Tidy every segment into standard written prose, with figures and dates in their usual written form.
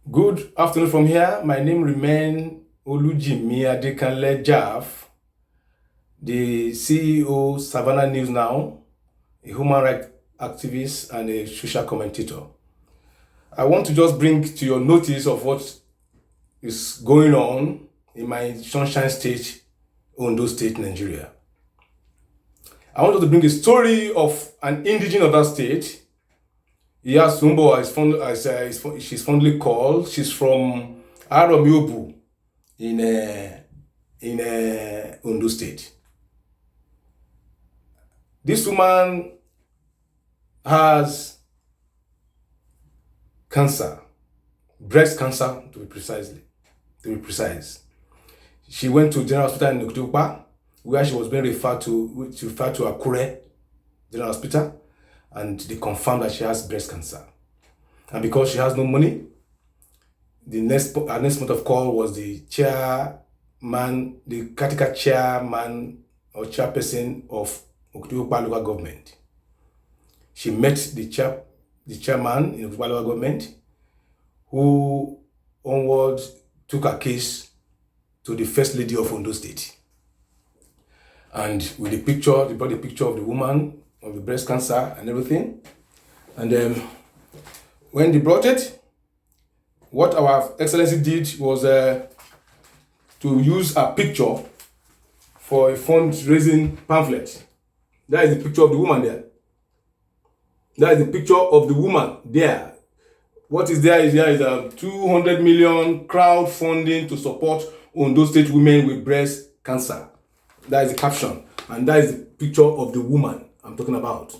Good afternoon from here. My name remains Olujimi Adekanle Jaff, the CEO Savannah News Now, a human rights activist and a social commentator. I want to just bring to your notice of what is going on in my Sunshine State, Ondo State, Nigeria. I want to bring a story of an indigene of that state. Iya Sumbo, she's fondly called. She's from Aromiobu in Ondo State. This woman has cancer, breast cancer to be precise. She went to General Hospital in Okitopa, where she was being referred to Akure General Hospital, and they confirmed that she has breast cancer. And because she has no money, our next point of call was the chairman, the Katika chairman or chairperson of Okitopa local government. She met the chairman in Okitopa local government, who onward took her case to the First Lady of Ondo State. And with the picture, they brought the picture of the woman, of the breast cancer and everything. And when they brought it, what our Excellency did was to use a picture for a fundraising pamphlet. That is the picture of the woman there. That is the picture of the woman there. What is there is 200 million crowdfunding to support Ondo State women with breast cancer. That is the caption. And that is the picture of the woman I'm talking about.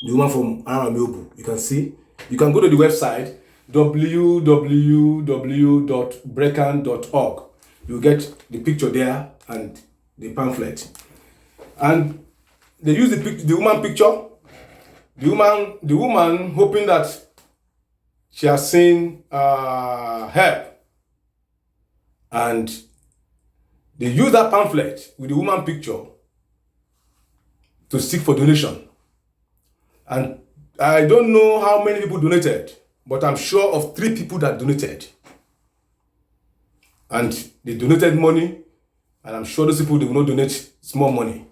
The woman from Aramiobu. You can see. You can go to the website www.brecan.org. You get the picture there and the pamphlet. And they use the woman picture. The woman hoping that she has seen help. And they use that pamphlet with the woman picture to seek for donation. And I don't know how many people donated, but I'm sure of 3 people that donated. And they donated money, and I'm sure those people, they will not donate small money.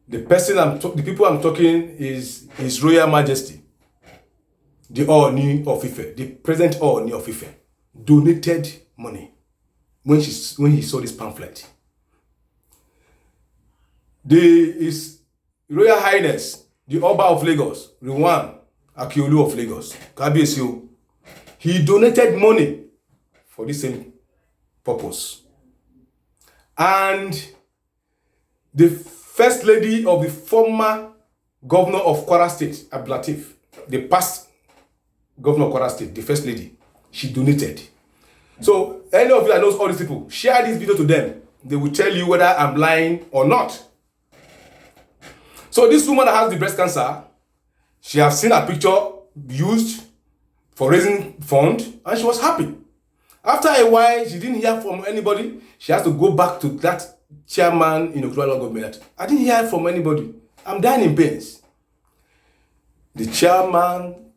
The people I'm talking is His Royal Majesty, the Ooni of Ife, the present Ooni of Ife, donated money when he saw this pamphlet. His Royal Highness, the Oba of Lagos, Rilwan Akiolu of Lagos, Kabiyesi, he donated money for this same purpose. And the First Lady of the former governor of Kwara State, Abdul Lateef, the past governor of Kwara State, the First Lady, she donated. So any of you that knows all these people, share this video to them. They will tell you whether I'm lying or not. So this woman that has the breast cancer, she has seen her picture used for raising fund, and she was happy. After a while, she didn't hear from anybody. She has to go back to that chairman in Okitopa government. I didn't hear from anybody. I'm dying in pains. The chairman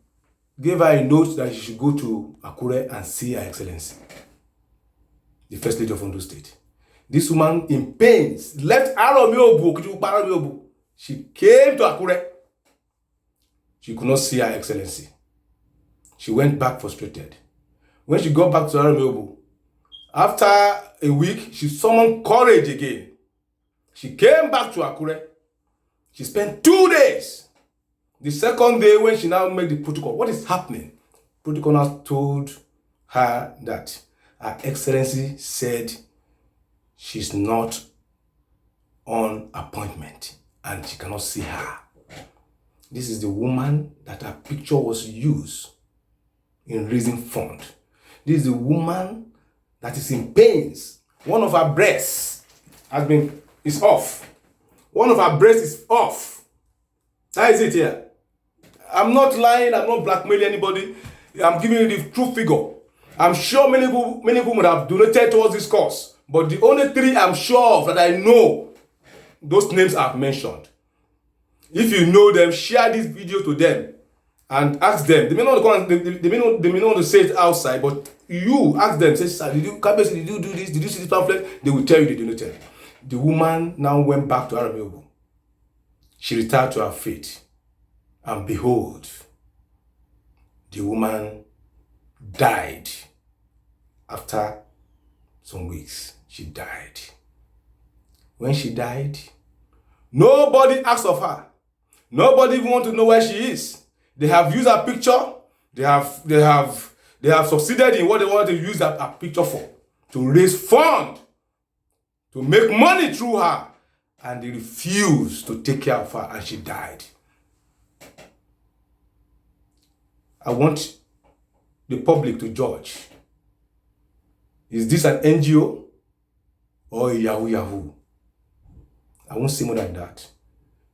gave her a note that she should go to Akure and see Her Excellency, the First Lady of Ondo State. This woman in pains left Aromiobu. She came to Akure. She could not see Her Excellency. She went back frustrated. When she got back to Aromiobu, after a week, she summoned courage again. She came back to Akure. She spent 2 days. The second day, when she now made the protocol, what is happening? Protocol now told her that Her Excellency said she's not on appointment and she cannot see her. This is the woman that her picture was used in raising fund. This is the woman that is in pains. One of her breasts is off. One of her breasts is off. That is it here. I'm not lying. I'm not blackmailing anybody. I'm giving you the true figure. I'm sure many women have donated towards this cause. But the only 3 I'm sure of that I know, those names I've mentioned. If you know them, share this video to them. and ask them. They may not want, they may not want to say it outside, but you ask them, say, sir, did you do this? Did you see this pamphlet? They will tell you they did not tell you. The woman now went back to Aramiobo. She retired to her faith. And behold, the woman died. After some weeks, she died. When she died, nobody asked of her. Nobody even want to know where she is. They have used her picture. They have succeeded in what they want to use her picture for. To raise funds. To make money through her. And they refused to take care of her, and she died. I want the public to judge. Is this an NGO or a Yahoo? I won't say more than that.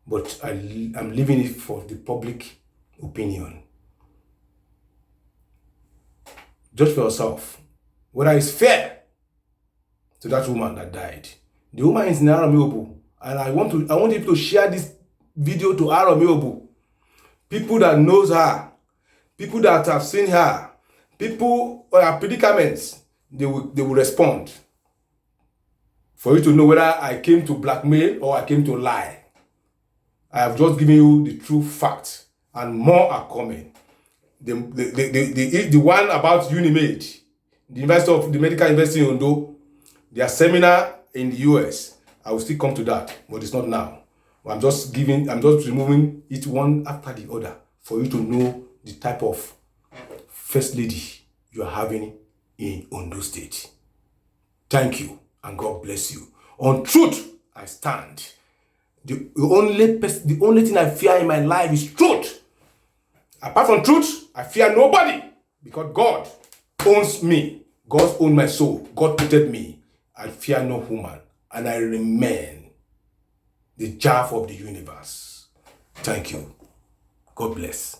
But I'm leaving it for the public opinion. Judge for yourself whether it's fair to that woman that died. The woman is in Aramiobo, and I want you to share this video to Aramiobo. People that knows her, people that have seen her, people or her predicaments, they will respond. For you to know whether I came to blackmail or I came to lie. I have just given you the true facts, and more are coming. The one about Unimed, the medical university in Ondo, their seminar in the US. I will still come to that, but it's not now. I'm just removing it one after the other for you to know the type of first lady you are having in Ondo State. Thank you, and God bless you. On truth, I stand. The only thing I fear in my life is truth. Apart from truth, I fear nobody, because God owns me. God owns my soul. God protected me. I fear no human, and I remain the Jah of the universe. Thank you. God bless.